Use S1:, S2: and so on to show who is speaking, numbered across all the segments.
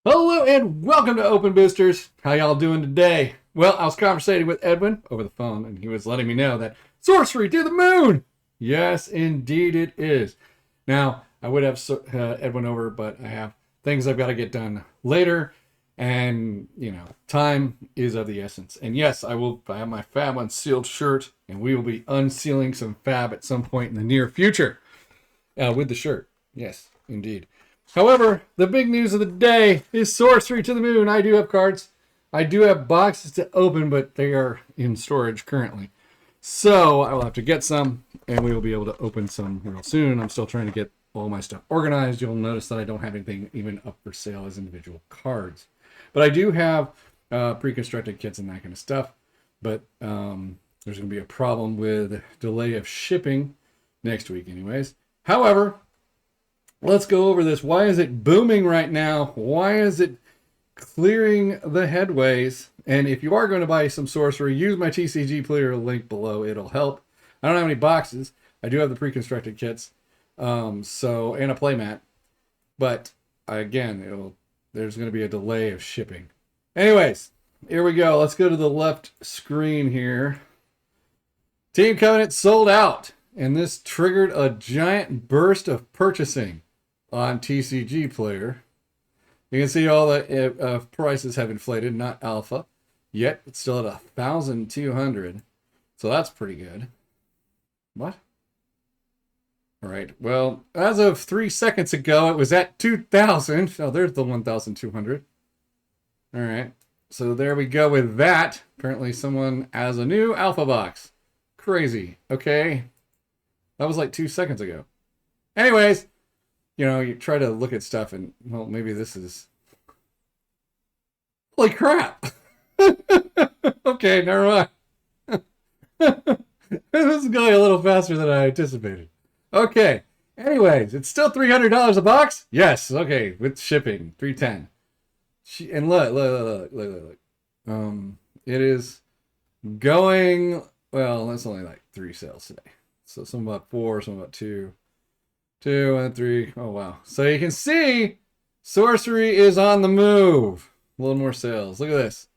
S1: Hello and welcome to Open Boosters. How y'all doing today? Well, I was conversating with Edwin over the phone, and he was letting me know that sorcery to the moon. Yes, indeed it is. Now, I would have Edwin over, but I have things I've got to get done later, and time is of the essence. And yes, I have my Fab Unsealed shirt, and we will be unsealing some Fab at some point in the near future with the shirt. Yes, indeed. However, the big news of the day is Sorcery to the Moon. I do have cards. I do have boxes to open, but they are in storage currently. So I will have to get some, and we will be able to open some real soon. I'm still trying to get all my stuff organized. You'll notice that I don't have anything even up for sale as individual cards. But I do have pre-constructed kits and that kind of stuff. But there's going to be a problem with delay of shipping next week anyways. However, let's go over this. Why is it booming right now? Why is it clearing the headways? And if you are going to buy some sorcery, use my TCGPlayer link below. It'll help. I don't have any boxes. I do have the pre-constructed kits, and a playmat. But again, there's going to be a delay of shipping. Anyways, here we go. Let's go to the left screen here. Team Covenant sold out, and this triggered a giant burst of purchasing on TCGPlayer. You can see all the prices have inflated, not alpha. Yet it's still at 1,200. So that's pretty good. What? All right. Well, as of 3 seconds ago, it was at 2,000. Oh, there's the 1,200. All right. So there we go with that. Apparently someone has a new alpha box. Crazy. Okay. That was like 2 seconds ago. Anyways, you try to look at stuff and, well, maybe this is... Holy crap! Okay, never mind. This is going a little faster than I anticipated. Okay, anyways, it's still $300 a box? Yes, okay, with shipping, $310. And look. It is going... Well, that's only like 3 sales today. So some about 4, some about 2. 2 and 3. Oh, wow. So you can see sorcery is on the move. A little more sales. Look at this.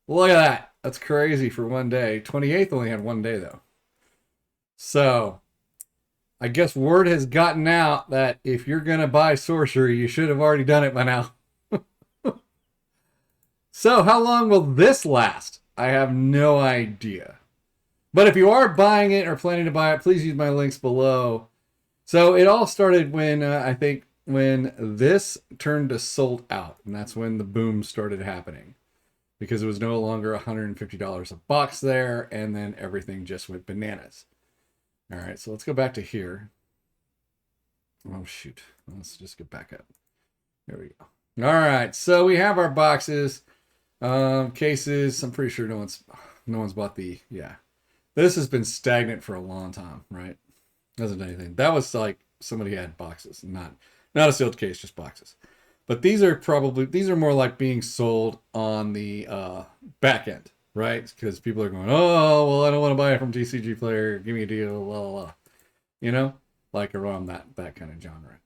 S1: Look at that. That's crazy for one day. 28th only had one day, though. So I guess word has gotten out that if you're going to buy sorcery, you should have already done it by now. So how long will this last? I have no idea. But if you are buying it or planning to buy it, please use my links below. So it all started when when this turned to sold out, and that's when the boom started happening, because it was no longer $150 a box there, and then everything just went bananas. All right, so let's go back to here. Oh shoot, let's just get back up. There we go. All right, so we have our boxes, cases. I'm pretty sure no one's bought the This has been stagnant for a long time, right? Doesn't do anything. That was like somebody had boxes, not a sealed case, just boxes. But these are more like being sold on the back end, right? Because people are going, oh, well, I don't want to buy it from TCGPlayer. Give me a deal, blah, blah, blah. Like around that kind of genre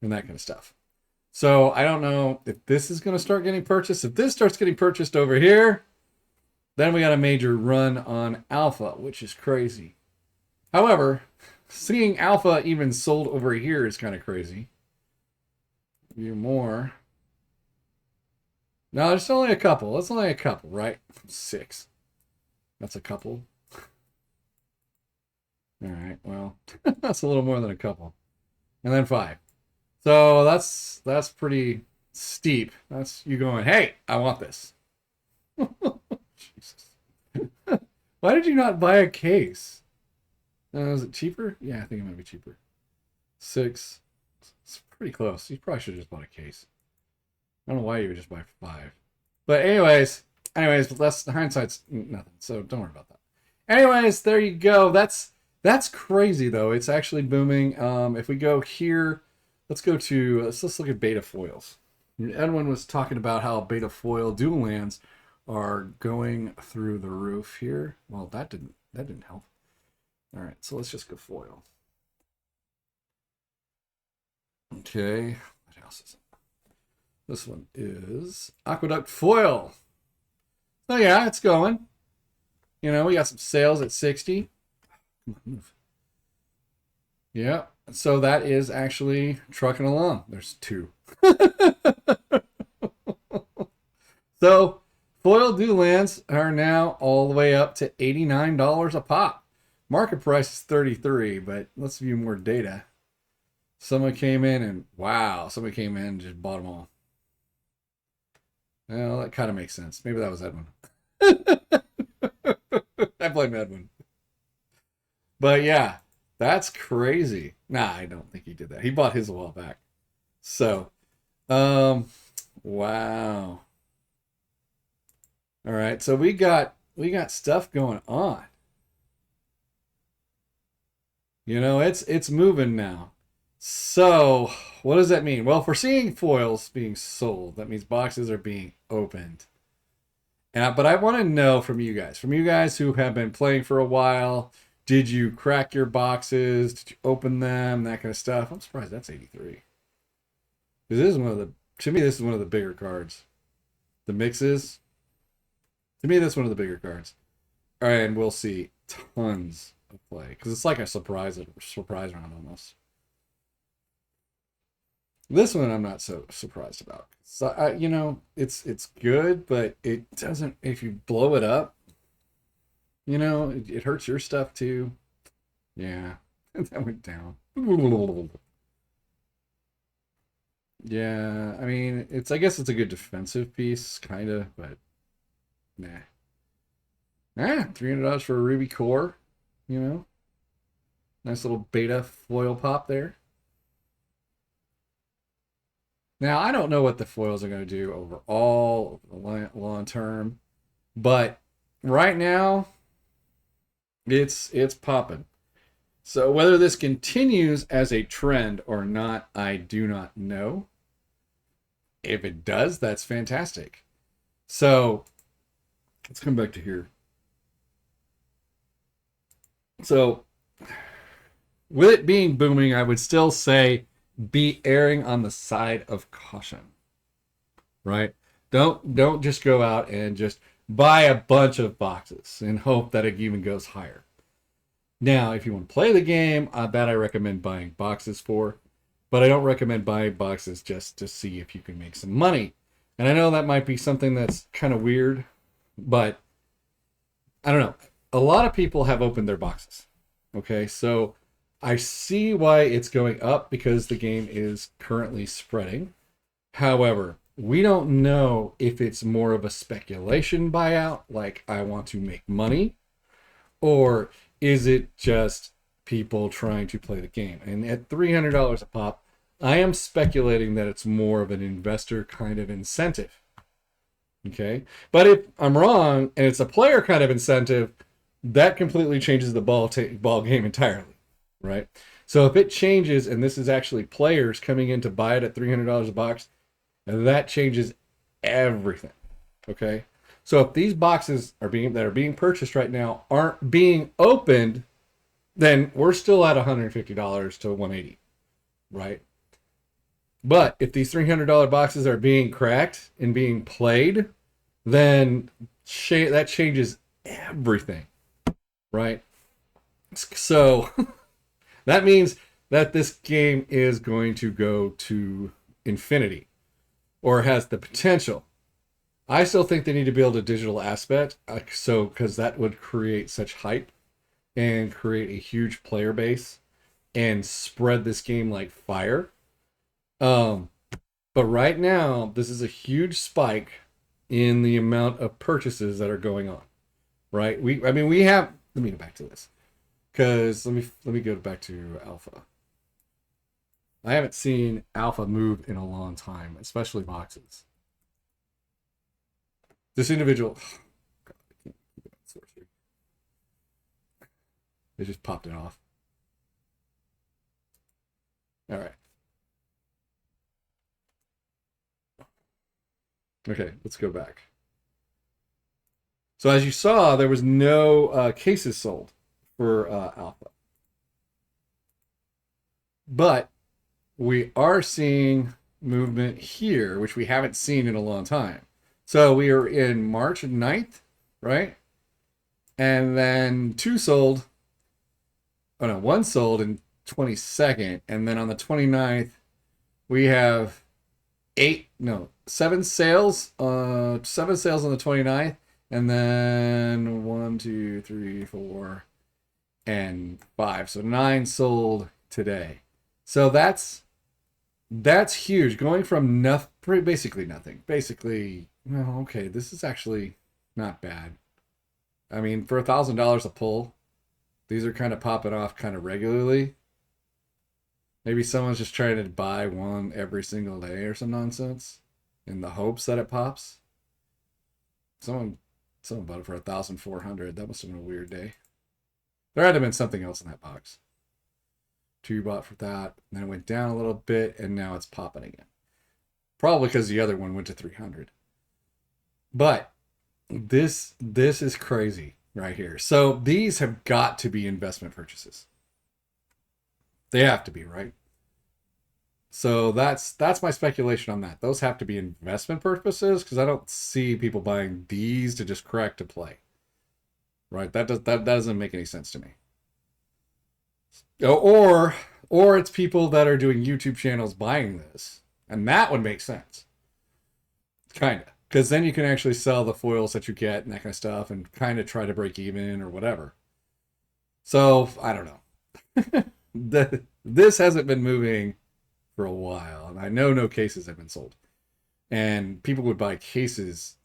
S1: and that kind of stuff. So I don't know if this is going to start getting purchased. If this starts getting purchased over here, then we got a major run on alpha, which is crazy. However, seeing alpha even sold over here is kind of crazy. View more. No, there's only a couple. That's only a couple, right? 6. That's a couple. All right, well, that's a little more than a couple. And then 5. So that's pretty steep. That's you going, hey, I want this. Jesus. Why did you not buy a case? Is it cheaper? Yeah, I think it might be cheaper. 6. It's pretty close. You probably should have just bought a case. I don't know why you would just buy 5. But anyways, that's hindsight's nothing. So don't worry about that. Anyways, there you go. That's crazy though. It's actually booming. If we go here, let's look at beta foils. Edwin was talking about how beta foil dual lands are going through the roof here. Well, that didn't help. All right, so let's just go foil. Okay, what else is it? This one is Aqueduct Foil. Oh yeah, it's going. You know, we got some sales at 60. Come on, move. Yeah, so that is actually trucking along. There's 2. So, foil dew lands are now all the way up to $89 a pop. Market price is 33, but let's view more data. Someone came in and wow, somebody came in and just bought them all. Well, that kind of makes sense. Maybe that was Edwin. I blame Edwin. But yeah, that's crazy. Nah, I don't think he did that. He bought his a while back. So, wow. All right, so we got stuff going on. You know, it's moving now. So, what does that mean? Well, if we're seeing foils being sold, that means boxes are being opened. But I want to know from you guys who have been playing for a while, did you crack your boxes? Did you open them? That kind of stuff. I'm surprised that's 83. Because this is to me, this is one of the bigger cards. The mixes, to me, that's one of the bigger cards. All right, and we'll see tons of play. Because it's like a surprise round almost. This one I'm not so surprised about. So you know, it's good, but it doesn't. If you blow it up, you know, it hurts your stuff too. Yeah, that went down. Yeah, I mean, I guess it's a good defensive piece, kind of, but nah. $300 for a ruby core, you know, nice little beta foil pop there. Now, I don't know what the foils are going to do overall, long term, but right now, it's popping. So whether this continues as a trend or not, I do not know. If it does, that's fantastic. So let's come back to here. So with it being booming, I would still say be erring on the side of caution, right? Don't just go out and just buy a bunch of boxes and hope that it even goes higher. Now, if you want to play the game, that I recommend buying boxes for, but I don't recommend buying boxes just to see if you can make some money. And I know that might be something that's kind of weird, but I don't know. A lot of people have opened their boxes. Okay, so I see why it's going up because the game is currently spreading. However, we don't know if it's more of a speculation buyout, like I want to make money, or is it just people trying to play the game? And at $300 a pop, I am speculating that it's more of an investor kind of incentive. Okay, but if I'm wrong and it's a player kind of incentive, that completely changes the ball game entirely, right? So if it changes and this is actually players coming in to buy it at $300 a box, that changes everything. Okay, so if these boxes that are being purchased right now aren't being opened, then we're still at $150 to $180, right? But if these $300 boxes are being cracked and being played, then that changes everything, right? So that means that this game is going to go to infinity, or has the potential. I still think they need to build a digital aspect, because that would create such hype and create a huge player base and spread this game like fire. But right now, this is a huge spike in the amount of purchases that are going on, right? We have. Let me go back to this, because let me go back to alpha. I haven't seen alpha move in a long time, especially boxes. This individual, God, I can't keep it on sorcery. They just popped it off. All right. Okay, let's go back. So as you saw, there was no cases sold for alpha. But we are seeing movement here, which we haven't seen in a long time. So we are in March 9th, right? And then two sold. Oh no, one sold in 22nd. And then on the 29th, we have seven sales. Seven sales on the 29th. And then 1, 2, 3, 4, and 5. So 9 sold today. So that's huge. Going from basically nothing. Basically, well, okay, this is actually not bad. I mean, for $1,000 a pull, these are kind of popping off kind of regularly. Maybe someone's just trying to buy one every single day or some nonsense in the hopes that it pops. Someone bought it for 1,400. That must have been a weird day. There had to have been something else in that box. 2 bought for that, and then it went down a little bit, and now it's popping again. Probably because the other one went to 300. But this is crazy right here. So these have got to be investment purchases. They have to be, right? So that's my speculation on that. Those have to be investment purposes because I don't see people buying these to just crack to play. Right? That doesn't make any sense to me. Or it's people that are doing YouTube channels buying this, and that would make sense. Kind of. Because then you can actually sell the foils that you get and that kind of stuff and kind of try to break even or whatever. So, I don't know. This hasn't been moving for a while. And I know no cases have been sold. And people would buy cases,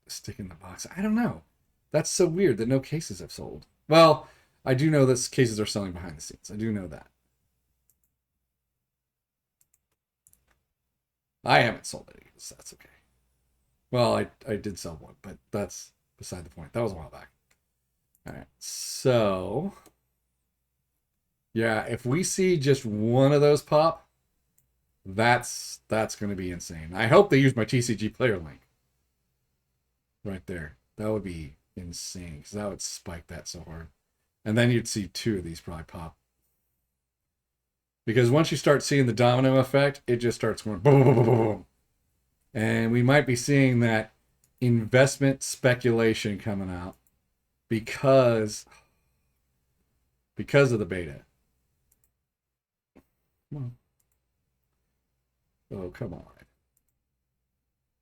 S1: stick in the box. I don't know. That's so weird that no cases have sold. Well, I do know that cases are selling behind the scenes. I do know that. I haven't sold any. So that's okay. Well, I did sell one, but that's beside the point. That was a while back. All right. So, yeah, if we see just one of those pop, that's going to be insane. I hope they use my TCGPlayer link right there. That would be insane because that would spike that so hard. And then you'd see 2 of these probably pop. Because once you start seeing the domino effect, it just starts going boom, boom, boom, boom, boom. And we might be seeing that investment speculation coming out because of the beta. Oh, come on.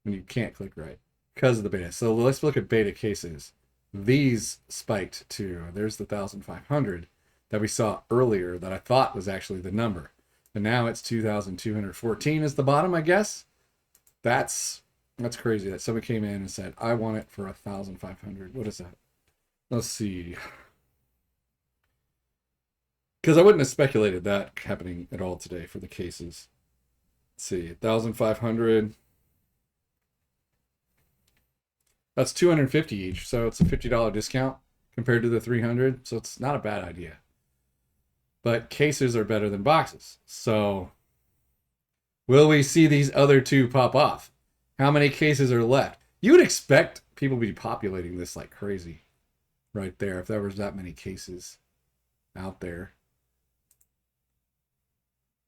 S1: And you can't click right because of the beta. So let's look at beta cases. These spiked too. There's the 1,500 that we saw earlier that I thought was actually the number. And now it's 2,214 is the bottom, I guess. That's crazy that someone came in and said, I want it for 1,500. What is that? Let's see. Because I wouldn't have speculated that happening at all today for the cases. Let's see, 1,500. That's 250 each, so it's a $50 discount compared to the 300. So it's not a bad idea. But cases are better than boxes. So will we see these other 2 pop off? How many cases are left? You would expect people to be populating this like crazy right there if there was that many cases out there.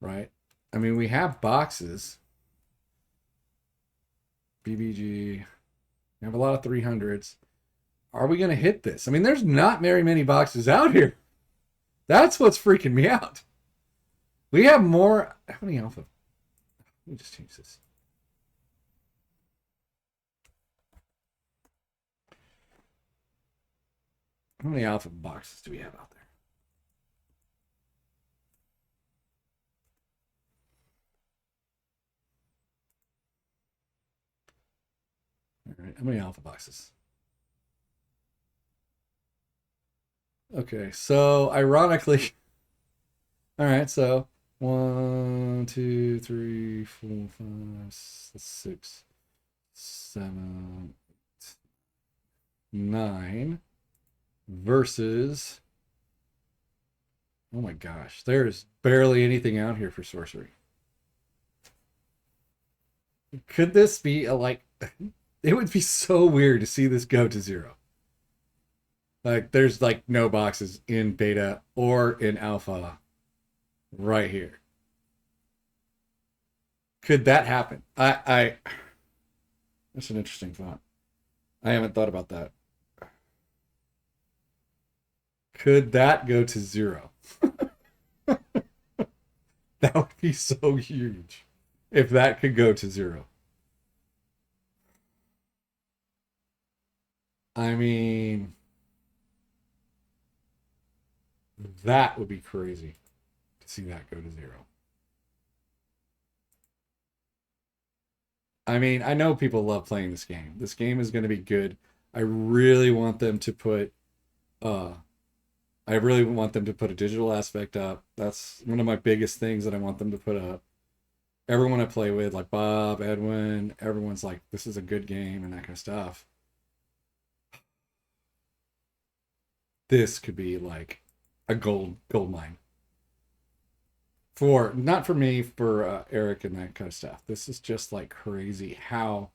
S1: Right? I mean, we have boxes. BBG. We have a lot of 300s. Are we going to hit this? I mean, there's not very many boxes out here. That's what's freaking me out. We have more. How many alpha? Let me just change this. How many alpha boxes do we have out there? All right, how many alpha boxes? Okay, so ironically, all right, so 1, 2, 3, 4, 5, 6, 7, 9 versus, oh my gosh, there's barely anything out here for sorcery. Could this be a like, it would be so weird to see this go to 0. Like, there's like no boxes in beta or in alpha right here. Could that happen? That's an interesting thought. I haven't thought about that. Could that go to zero? That would be so huge if that could go to zero. I mean, that would be crazy to see that go to zero. I mean, I know people love playing this game. This game is going to be good. I really want them to put uh I really want them to put a digital aspect up. That's one of my biggest things that I want them to put up. Everyone I play with, like Bob, Edwin, everyone's like, this is a good game and that kind of stuff. This could be like a gold mine. For not for me, for Eric and that kind of stuff. This is just like crazy how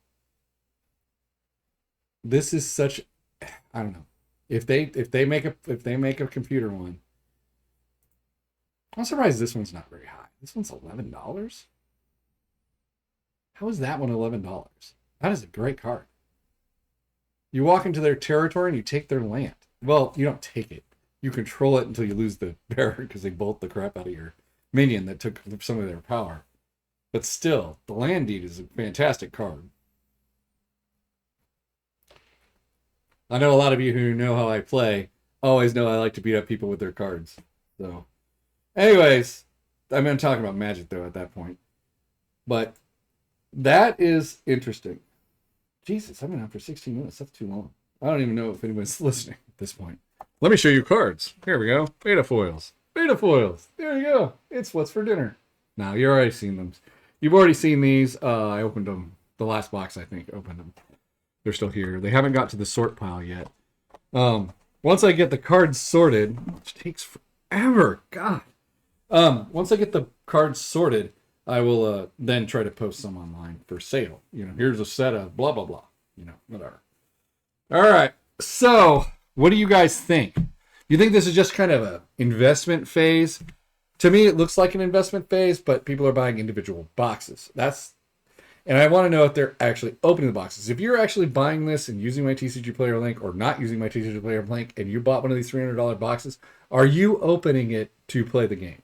S1: this is such I don't know. If they make a computer one, I'm surprised this one's not very high. This one's $11. How is that one $11? That is a great card. You walk into their territory and you take their land. Well, you don't take it. You control it until you lose the bearer because they bolt the crap out of your minion that took some of their power. But still, the land deed is a fantastic card. I know a lot of you who know how I play always know I like to beat up people with their cards. So, anyways, I'm talking about Magic though at that point. But that is interesting. Jesus, I've been on for 16 minutes. That's too long. I don't even know if anyone's listening at this point. Let me show you cards. Here we go. Beta foils. Beta foils. There you go. It's what's for dinner. Now, you've already seen them. You've already seen these. I opened them. The last box, I think, opened them. They're still here. They haven't got to the sort pile yet. Once I get the cards sorted, which takes forever. God. Once I get the cards sorted, I will then try to post some online for sale. Here's a set of blah, blah, blah. Whatever. All right. So, what do you guys think? You think this is just kind of an investment phase? To me, it looks like an investment phase, but people are buying individual boxes. And I want to know if they're actually opening the boxes. If you're actually buying this and using my TCG Player link or not using my TCG Player link and you bought one of these $300 boxes, are you opening it to play the game?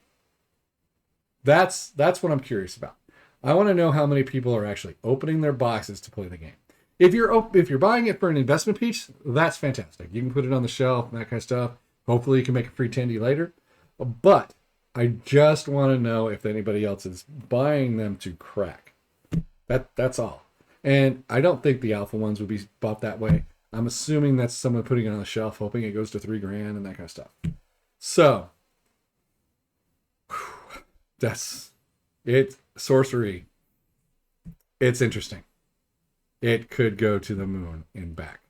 S1: That's what I'm curious about. I want to know how many people are actually opening their boxes to play the game. If you're buying it for an investment piece, that's fantastic. You can put it on the shelf and that kind of stuff. Hopefully you can make a free tendy later. But I just want to know if anybody else is buying them to crack. That's all. And I don't think the alpha ones would be bought that way. I'm assuming that's someone putting it on the shelf, hoping it goes to $3,000 and that kind of stuff. So that's it. Sorcery. It's interesting. It could go to the moon and back.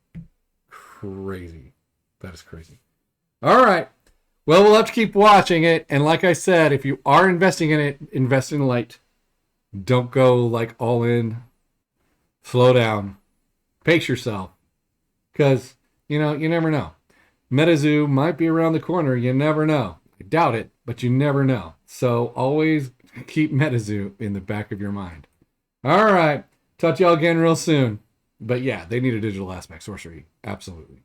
S1: Crazy. That is crazy. All right. Well, we'll have to keep watching it. And like I said, if you are investing in it, invest in light. Don't go like all in. Slow down. Pace yourself. Because, you never know. MetaZoo might be around the corner. You never know. I doubt it, but you never know. So always keep MetaZoo in the back of your mind. All right. Talk to y'all again real soon. But yeah, they need a digital aspect. Sorcery. Absolutely.